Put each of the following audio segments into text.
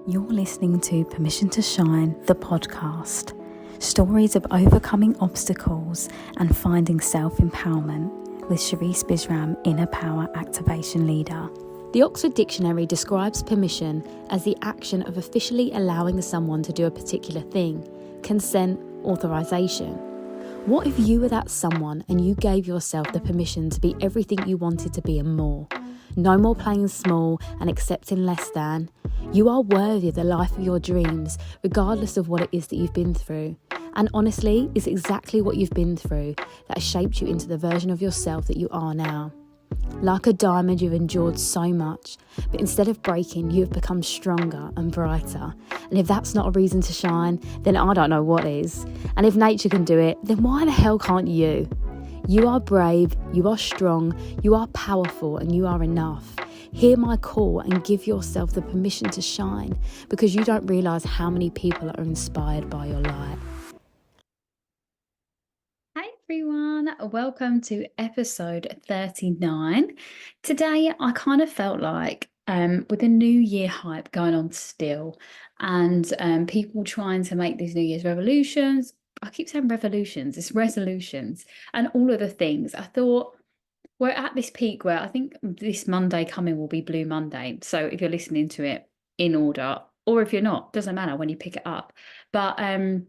You're listening to Permission to Shine, the podcast. Stories of overcoming obstacles and finding self-empowerment with Sherisse Bisram, Inner Power Activation Leader. The Oxford Dictionary describes permission as the action of officially allowing someone to do a particular thing, consent, authorization. What if you were that someone and you gave yourself the permission to be everything you wanted to be and more? No more playing small and accepting less than. You are worthy of the life of your dreams, regardless of what it is that you've been through. And honestly, it's exactly what you've been through that has shaped you into the version of yourself that you are now. Like a diamond, you've endured so much, but instead of breaking, you have become stronger and brighter. And if that's not a reason to shine, then I don't know what is. And if nature can do it, then why the hell can't you? You are brave, you are strong, you are powerful, and you are enough. Hear my call and give yourself the permission to shine, because you don't realise how many people are inspired by your light. Hey everyone, welcome to episode 39. Today I kind of felt like with the New Year hype going on still and people trying to make these New Year's revolutions, I keep saying revolutions, it's resolutions and all of the things, I thought we're at this peak where I think this Monday coming will be Blue Monday. So if you're listening to it in order, or if you're not, doesn't matter when you pick it up. But I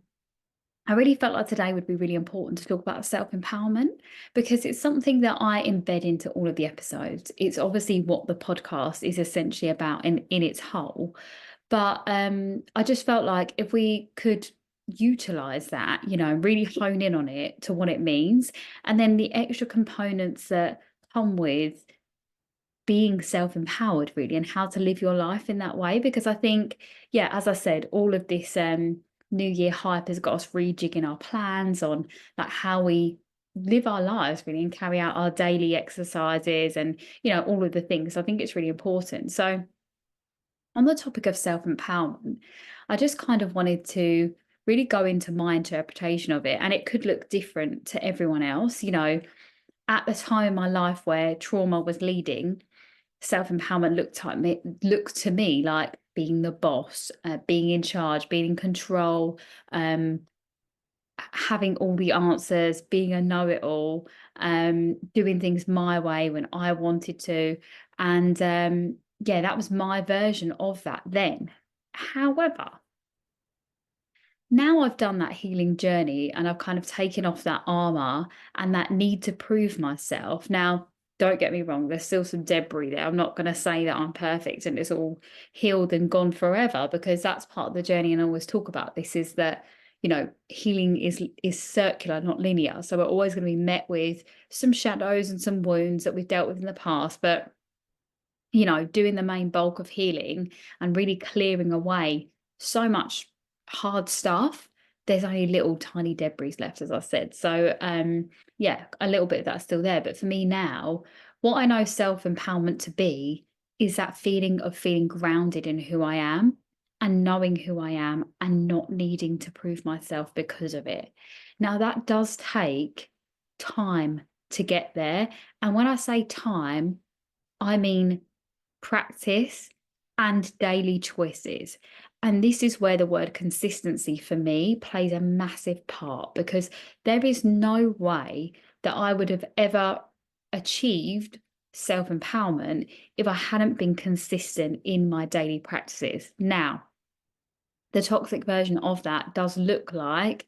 really felt like today would be really important to talk about self-empowerment because it's something that I embed into all of the episodes. It's obviously what the podcast is essentially about in its whole. But I just felt like if we could utilize that, really hone in on it to what it means, and then the extra components that come with being self-empowered really and how to live your life in that way. Because I think, as I said, all of this New Year hype has got us rejigging our plans on like how we live our lives really and carry out our daily exercises and all of the things. I think it's really important. So on the topic of self-empowerment, I just kind of wanted to really go into my interpretation of it, and it could look different to everyone else. At the time in my life where trauma was leading, self-empowerment looked to me like being the boss, being in charge, being in control, having all the answers, being a know-it-all, doing things my way when I wanted to. And that was my version of that then. However, now I've done that healing journey and I've kind of taken off that armor and that need to prove myself. Now, don't get me wrong, there's still some debris there. I'm not going to say that I'm perfect and it's all healed and gone forever, because that's part of the journey. And I always talk about this is that, healing is circular, not linear. So we're always going to be met with some shadows and some wounds that we've dealt with in the past. But, doing the main bulk of healing and really clearing away so much hard stuff, there's only little tiny debris left, as I said. So a little bit of that's still there. But for me now, what I know self-empowerment to be is that feeling of feeling grounded in who I am and knowing who I am and not needing to prove myself because of it. Now that does take time to get there. And when I say time, I mean practice and daily choices. And this is where the word consistency for me plays a massive part, because there is no way that I would have ever achieved self-empowerment if I hadn't been consistent in my daily practices. Now, the toxic version of that does look like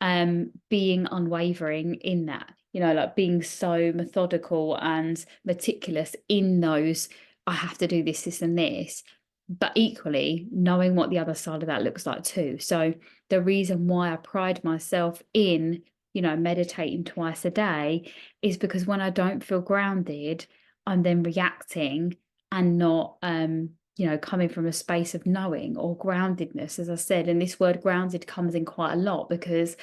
being unwavering in that, like being so methodical and meticulous in those, I have to do this, and this, but equally knowing what the other side of that looks like too. So the reason why I pride myself in, meditating twice a day is because when I don't feel grounded, I'm then reacting and not, coming from a space of knowing or groundedness, as I said. And this word grounded comes in quite a lot because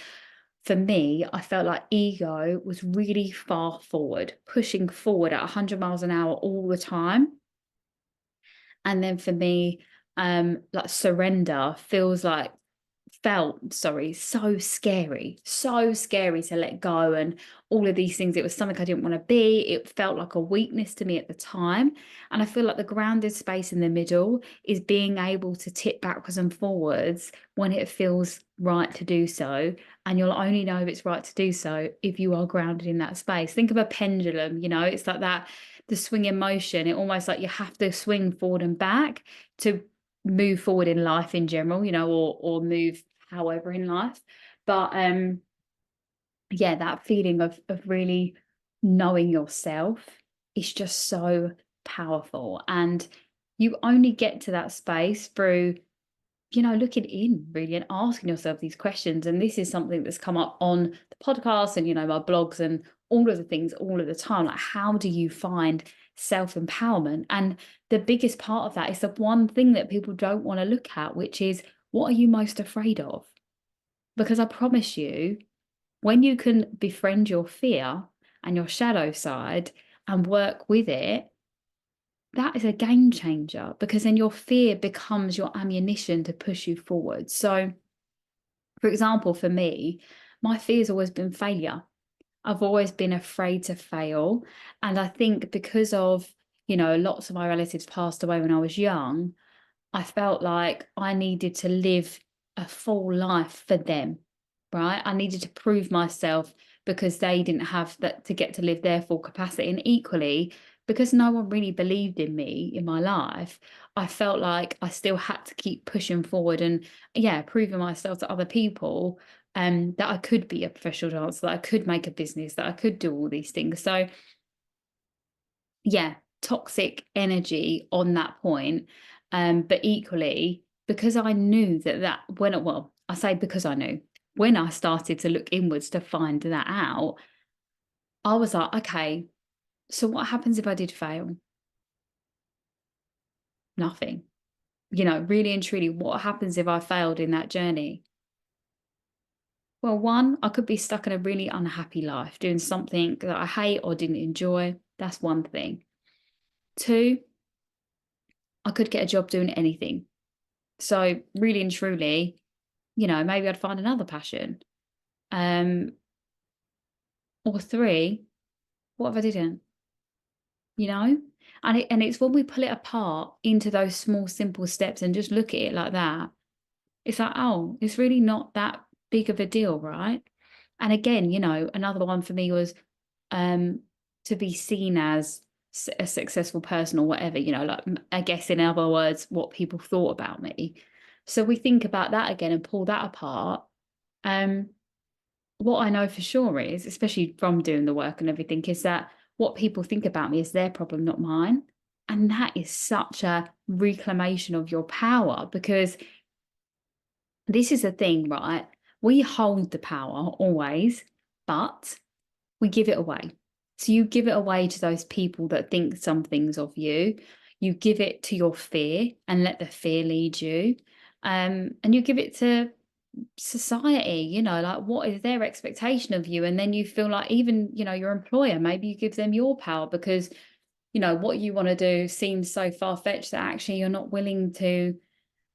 for me, I felt like ego was really far forward, pushing forward at 100 miles an hour all the time. And then for me, like surrender feels like felt, sorry, so scary to let go and all of these things. It was something I didn't want to be. It felt like a weakness to me at the time. And I feel like the grounded space in the middle is being able to tip backwards and forwards when it feels right to do so. And you'll only know if it's right to do so if you are grounded in that space. Think of a pendulum, it's like that, the swing in motion. It almost like you have to swing forward and back to move forward in life in general, or move however in life. But yeah, that feeling of really knowing yourself is just so powerful. And you only get to that space through, looking in really and asking yourself these questions. And this is something that's come up on the podcast and, my blogs and all of the things all of the time. Like, how do you find self-empowerment? And the biggest part of that is the one thing that people don't want to look at, which is, what are you most afraid of? Because I promise you, when you can befriend your fear and your shadow side and work with it, that is a game changer, because then your fear becomes your ammunition to push you forward. So, for example, for me, my fear's always been failure. I've always been afraid to fail. And I think because of, lots of my relatives passed away when I was young, I felt like I needed to live a full life for them, right? I needed to prove myself because they didn't have that to get to live their full capacity. And equally, because no one really believed in me in my life, I felt like I still had to keep pushing forward and, yeah, proving myself to other people, that I could be a professional dancer, that I could make a business, that I could do all these things. So, yeah, toxic energy on that point. But equally, because I knew well, I say because I knew, when I started to look inwards to find that out, I was like, okay, so what happens if I did fail? Nothing. Really and truly, what happens if I failed in that journey? Well, one, I could be stuck in a really unhappy life doing something that I hate or didn't enjoy. That's one thing. Two, I could get a job doing anything. So really and truly, maybe I'd find another passion. Um, or three, what if I didn't? You know? And it's when we pull it apart into those small, simple steps and just look at it like that, it's like, oh, it's really not that big of a deal, right? And again, another one for me was um to be seen as a successful person or whatever, like, I guess in other words, what people thought about me. So we think about that again and pull that apart. Um, what I know for sure is, especially from doing the work and everything, is that what people think about me is their problem, not mine. And that is such a reclamation of your power, because this is the thing, right? We hold the power always, but we give it away. So you give it away to those people that think some things of you. You give it to your fear and let the fear lead you. And you give it to society, like, what is their expectation of you? And then you feel like, even, your employer, maybe you give them your power because, what you want to do seems so far-fetched that actually you're not willing to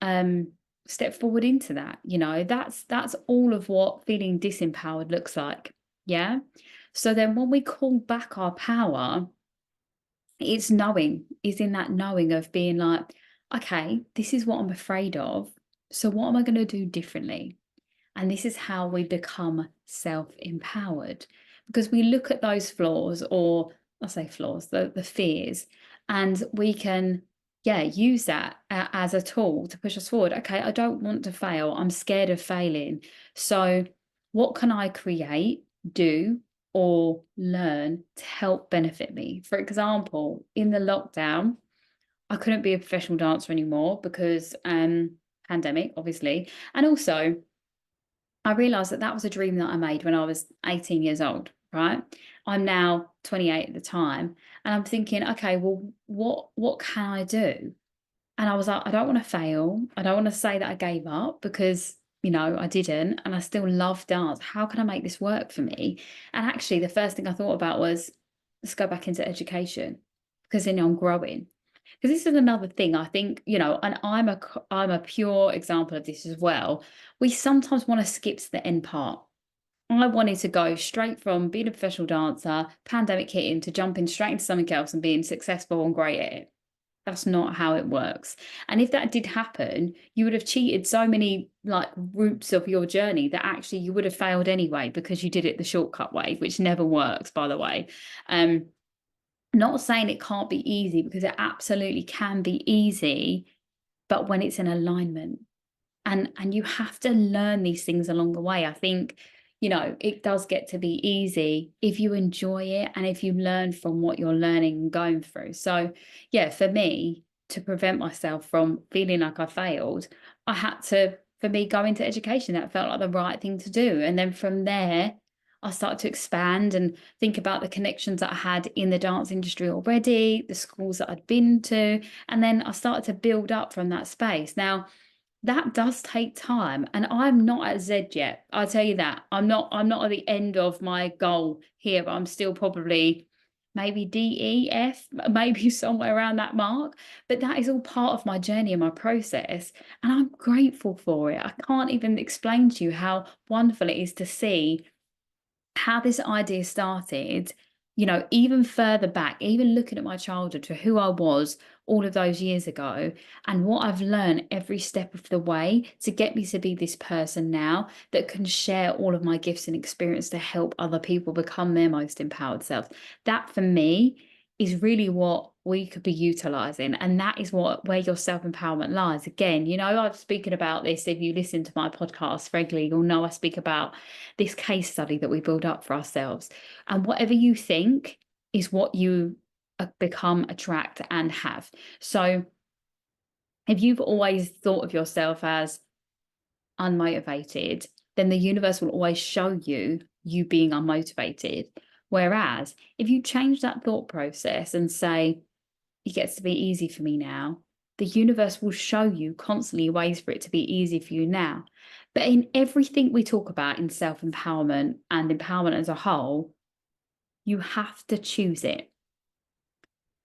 um step forward into that. That's all of what feeling disempowered looks like. Yeah. So then when we call back our power, it's knowing, is in that knowing of being like, okay, this is what I'm afraid of, so what am I going to do differently? And this is how we become self-empowered, because we look at those flaws, or I say flaws, the fears, and we can, yeah, use that as a tool to push us forward. Okay, I don't want to fail. I'm scared of failing. So what can I create, do, or learn to help benefit me? For example, in the lockdown, I couldn't be a professional dancer anymore because pandemic, obviously. And also, I realized that that was a dream that I made when I was 18 years old, right? I'm now 28 at the time, and I'm thinking, okay, well, what can I do? And I was like, I don't want to fail. I don't want to say that I gave up, because, I didn't, and I still love dance. How can I make this work for me? And actually, the first thing I thought about was, let's go back into education, because then I'm growing. Because this is another thing, I think, you know, and I'm a pure example of this as well. We sometimes want to skip to the end part. I wanted to go straight from being a professional dancer, pandemic hitting, to jumping straight into something else and being successful and great at it. That's not how it works. And if that did happen, you would have cheated so many like routes of your journey that actually you would have failed anyway because you did it the shortcut way, which never works, by the way. Not saying it can't be easy, because it absolutely can be easy, but when it's in alignment. And you have to learn these things along the way. I think, you know, it does get to be easy if you enjoy it and if you learn from what you're learning and going through. So yeah, for me, to prevent myself from feeling like I failed, I had to, for me, go into education. That felt like the right thing to do. And then from there, I started to expand and think about the connections that I had in the dance industry already, the schools that I'd been to, and then I started to build up from that space. Now, that does take time, and I'm not at Z yet. I'll tell you that. I'm not at the end of my goal here. I'm still probably maybe D, E, F, maybe somewhere around that mark. But that is all part of my journey and my process. And I'm grateful for it. I can't even explain to you how wonderful it is to see how this idea started, you know, even further back, even looking at my childhood to who I was all of those years ago, and what I've learned every step of the way to get me to be this person now that can share all of my gifts and experience to help other people become their most empowered selves. That for me is really what we could be utilizing, and that is what where your self-empowerment lies. Again, you know, I'm speaking about this. If you listen to my podcast regularly, you'll know I speak about this case study that we build up for ourselves. And whatever you think is what you become, attract, and have. So if you've always thought of yourself as unmotivated, then the universe will always show you being unmotivated. Whereas if you change that thought process and say, it gets to be easy for me now, the universe will show you constantly ways for it to be easy for you now. But in everything we talk about in self-empowerment and empowerment as a whole, you have to choose it.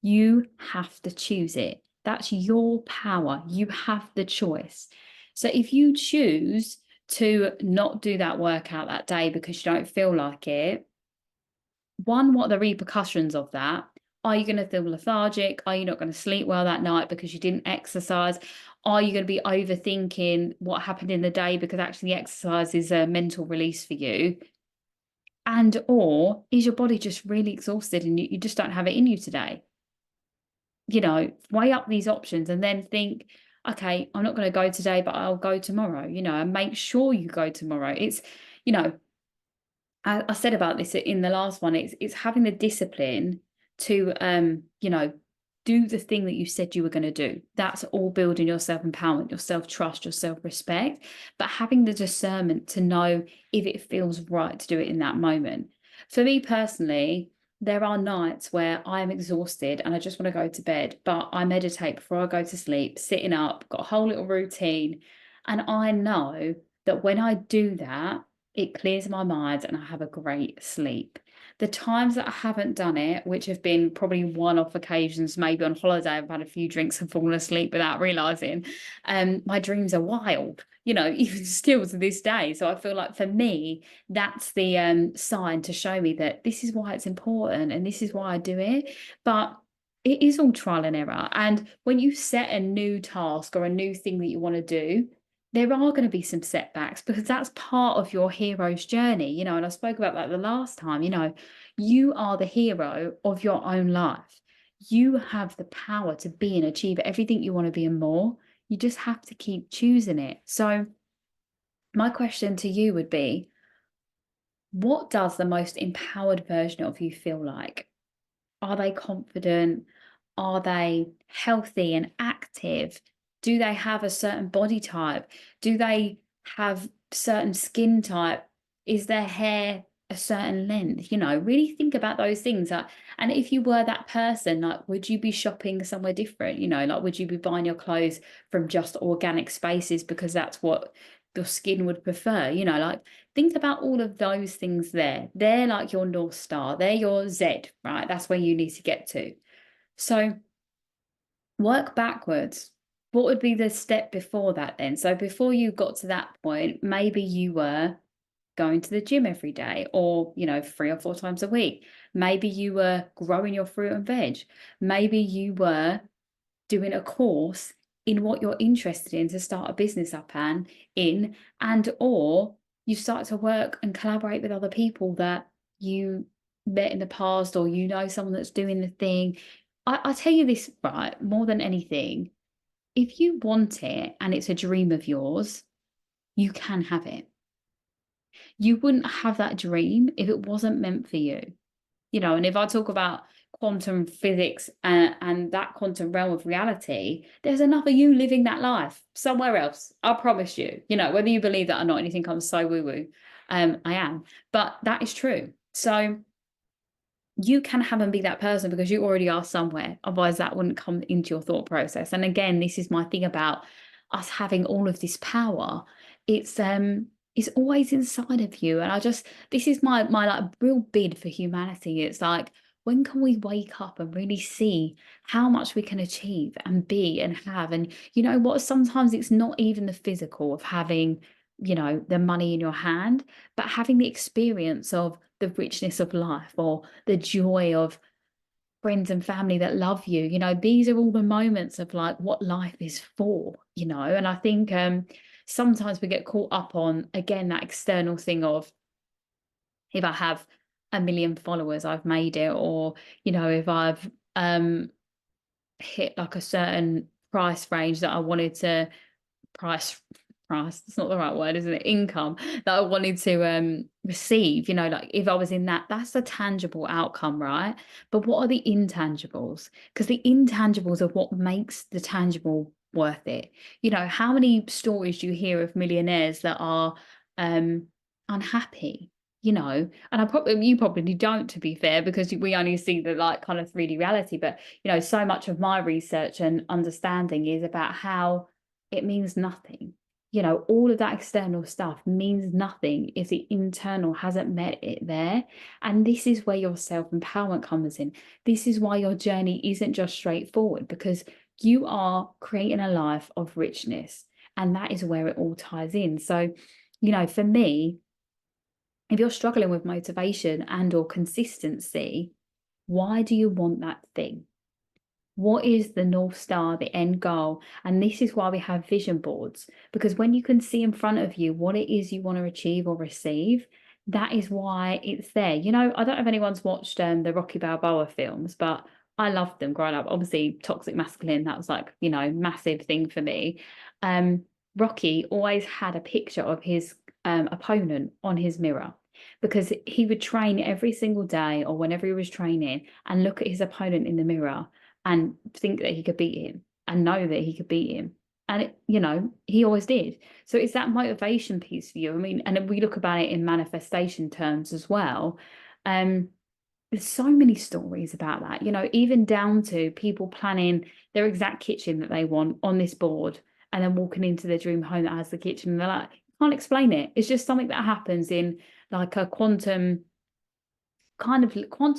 You have to choose it. That's your power. You have the choice. So if you choose to not do that workout that day because you don't feel like it, one, what are the repercussions of that? Are you going to feel lethargic? Are you not going to sleep well that night because you didn't exercise? Are you going to be overthinking what happened in the day because actually the exercise is a mental release for you? And or is your body just really exhausted and you just don't have it in you today? You know, weigh up these options and then think, okay, I'm not going to go today, but I'll go tomorrow, you know, and make sure you go tomorrow. It's, you know, I said about this in the last one, it's having the discipline to you know, do the thing that you said you were going to do. That's all building your self-empowerment, your self-trust, your self-respect, but having the discernment to know if it feels right to do it in that moment. For me personally, there are nights where I'm exhausted and I just want to go to bed, but I meditate before I go to sleep, sitting up, got a whole little routine. And I know that when I do that, it clears my mind and I have a great sleep. The times that I haven't done it, which have been probably one-off occasions, maybe on holiday, I've had a few drinks and fallen asleep without realizing, my dreams are wild, you know, even still to this day. So I feel like for me, that's the sign to show me that this is why it's important and this is why I do it. But it is all trial and error. And when you set a new task or a new thing that you want to do, there are going to be some setbacks because that's part of your hero's journey, you know. And I spoke about that the last time, you know, you are the hero of your own life. You have the power to be and achieve everything you want to be and more. You just have to keep choosing it. So, my question to you would be, what does the most empowered version of you feel like? Are they confident? Are they healthy and active? Do they have a certain body type? Do they have certain skin type? Is their hair a certain length? You know, really think about those things. And if you were that person, like, would you be shopping somewhere different? You know, like, would you be buying your clothes from just organic spaces because that's what your skin would prefer? You know, like, think about all of those things there. They're like your North Star. They're your Z, right? That's where you need to get to. So Work backwards. What would be the step before that then? So before you got to that point, maybe you were going to the gym every day, or 3 or 4 times a week. Maybe you were growing your fruit and veg. Maybe you were doing a course in what you're interested in to start a business up and or you start to work and collaborate with other people that you met in the past, or someone that's doing the thing. I tell you this, right, more than anything, if you want it and it's a dream of yours, you can have it. You wouldn't have that dream if it wasn't meant for you. And if I talk about quantum physics and that quantum realm of reality, there's another you living that life somewhere else. I promise you, whether you believe that or not, and you think I'm so woo-woo, I am. But that is true. So you can have and be that person because you already are somewhere. Otherwise, that wouldn't come into your thought process. And again, this is my thing about us having all of this power. It's always inside of you. And this is my like real bid for humanity. It's like, when can we wake up and really see how much we can achieve and be and have? And you know what? Sometimes it's not even the physical of having, the money in your hand, but having the experience of the richness of life, or the joy of friends and family that love you. These are all the moments of like what life is for. And I think sometimes we get caught up on, again, that external thing of, if I have 1 million followers, I've made it, or if I've hit like a certain price range that I wanted to price, it's not the right word, isn't it, income that I wanted to receive. Like if I was in that's a tangible outcome, right? But what are the intangibles? Because the intangibles are what makes the tangible worth it. How many stories do you hear of millionaires that are unhappy? And you probably don't, to be fair, because we only see the like kind of 3D reality. But so much of my research and understanding is about how it means nothing. All of that external stuff means nothing if the internal hasn't met it there. And this is where your self-empowerment comes in. This is why your journey isn't just straightforward, because you are creating a life of richness. And that is where it all ties in. So, for me, if you're struggling with motivation and or consistency, why do you want that thing? What is the North Star, the end goal? And this is why we have vision boards, because when you can see in front of you what it is you want to achieve or receive, that is why it's there. I don't know if anyone's watched the Rocky Balboa films, but I loved them growing up. Obviously, toxic masculine, that was like, massive thing for me. Rocky always had a picture of his opponent on his mirror, because he would train every single day or whenever he was training and look at his opponent in the mirror and think that he could beat him and know that he could beat him. And, he always did. So it's that motivation piece for you. I mean, and we look about it in manifestation terms as well. There's so many stories about that, even down to people planning their exact kitchen that they want on this board and then walking into their dream home that has the kitchen. And they're like, can't explain it. It's just something that happens in like a quantum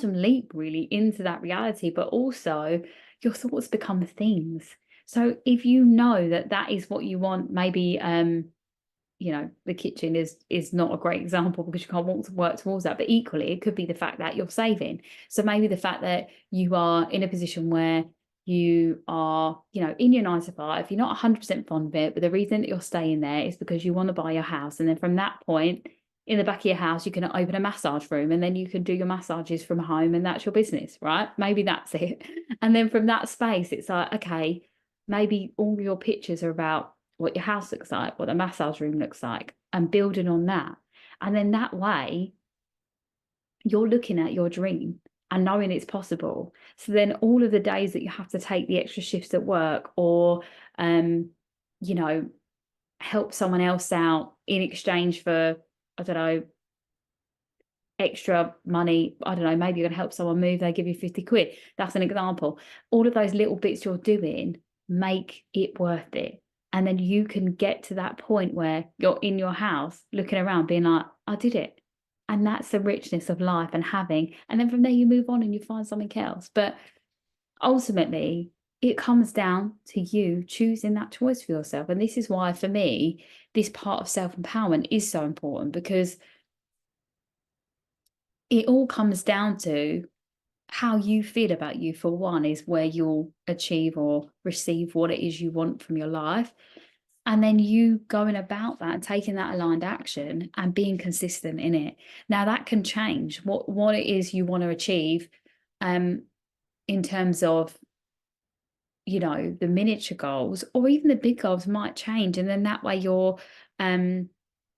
leap really into that reality. But also your thoughts become things. So if you know that that is what you want, maybe the kitchen is not a great example because you can't work towards that, but equally it could be the fact that you're saving. So maybe the fact that you are in a position where you are in your 9 to 5, you're not 100% fond of it, but the reason that you're staying there is because you want to buy your house, and then from that point in the back of your house you can open a massage room, and then you can do your massages from home, and that's your business, right? Maybe that's it. And then from that space it's like, okay, maybe all your pictures are about what your house looks like, what the massage room looks like, and building on that. And then that way you're looking at your dream and knowing it's possible. So then all of the days that you have to take the extra shifts at work, or help someone else out in exchange for, I don't know, extra money, I don't know, maybe you're going to help someone move, they give you 50 quid. That's an example. All of those little bits you're doing make it worth it. And then you can get to that point where you're in your house looking around being like, I did it. And that's the richness of life and having. And then from there you move on and you find something else. But ultimately, it comes down to you choosing that choice for yourself. And this is why, for me, this part of self-empowerment is so important, because it all comes down to how you feel about you, for one, is where you'll achieve or receive what it is you want from your life. And then you going about that and taking that aligned action and being consistent in it. Now that can change what it is you want to achieve, in terms of, the miniature goals, or even the big goals might change. And then that way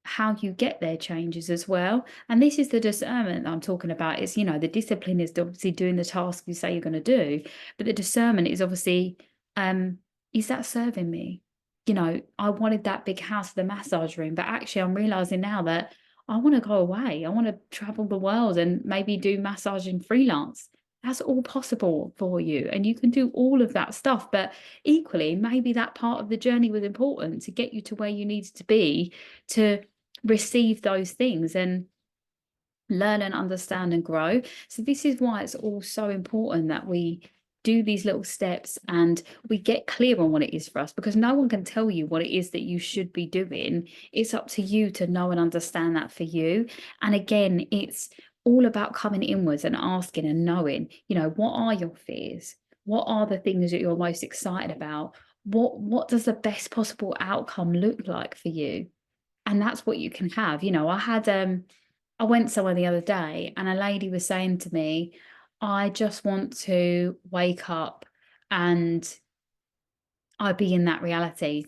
how you get there changes as well. And this is the discernment that I'm talking about. Is, the discipline is obviously doing the task you say you're going to do, but the discernment is obviously, is that serving me? I wanted that big house with a massage room, but actually I'm realizing now that I want to go away. I want to travel the world and maybe do massaging freelance. That's all possible for you, and you can do all of that stuff. But equally, maybe that part of the journey was important to get you to where you needed to be, to receive those things and learn and understand and grow. So this is why it's all so important that we do these little steps and we get clear on what it is for us, because no one can tell you what it is that you should be doing. It's up to you to know and understand that for you. And again, it's all about coming inwards and asking and knowing, what are your fears? What are the things that you're most excited about? What does the best possible outcome look like for you? And that's what you can have. I went somewhere the other day and a lady was saying to me, I just want to wake up and I be in that reality.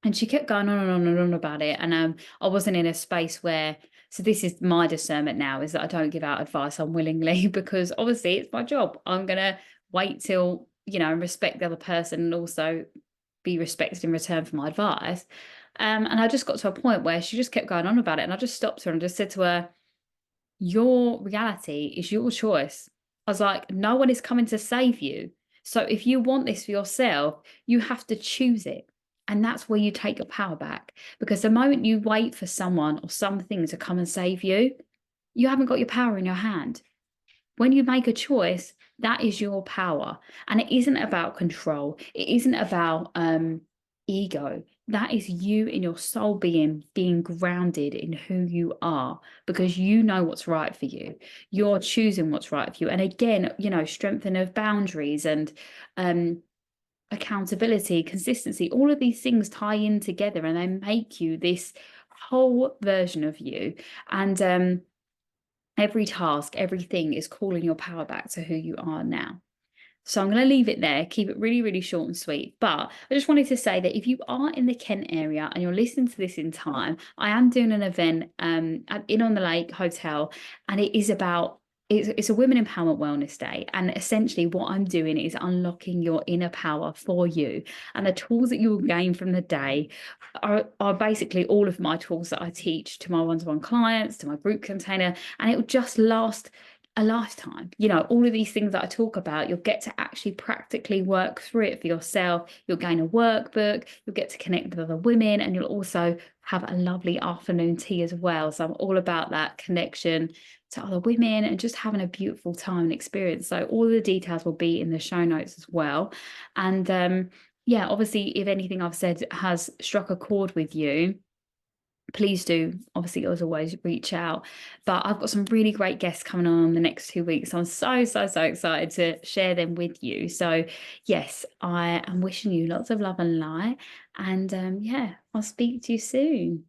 And she kept going on and on and on about it. And I wasn't in a space where, so this is my discernment now, is that I don't give out advice unwillingly, because obviously it's my job. I'm going to wait till, respect the other person and also be respected in return for my advice. And I just got to a point where she just kept going on about it. And I just stopped her and just said to her, your reality is your choice. I was like, no one is coming to save you. So if you want this for yourself, you have to choose it. And that's where you take your power back. Because the moment you wait for someone or something to come and save you, you haven't got your power in your hand. When you make a choice, that is your power. And it isn't about control. It isn't about ego. That is you in your soul being grounded in who you are, because you know what's right for you. You're choosing what's right for you. And again, strengthening of boundaries and accountability, consistency, all of these things tie in together and they make you this whole version of you. And every task, everything is calling your power back to who you are now. So I'm going to leave it there, keep it really, really short and sweet. But I just wanted to say that if you are in the Kent area and you're listening to this in time, I am doing an event at Inn on the Lake Hotel, and it is about, it's a Women Empowerment Wellness Day. And essentially what I'm doing is unlocking your inner power for you. And the tools that you will gain from the day are basically all of my tools that I teach to my one-to-one clients, to my group container, and it will just last a lifetime. All of these things that I talk about, you'll get to actually practically work through it for yourself. You'll gain a workbook, you'll get to connect with other women, and you'll also have a lovely afternoon tea as well. So I'm all about that connection to other women and just having a beautiful time and experience. So all the details will be in the show notes as well. And yeah, obviously, if anything I've said has struck a chord with you, please do, obviously, as always, reach out. But I've got some really great guests coming on the next 2 weeks. I'm so, so, so excited to share them with you. So yes, I am wishing you lots of love and light. And yeah, I'll speak to you soon.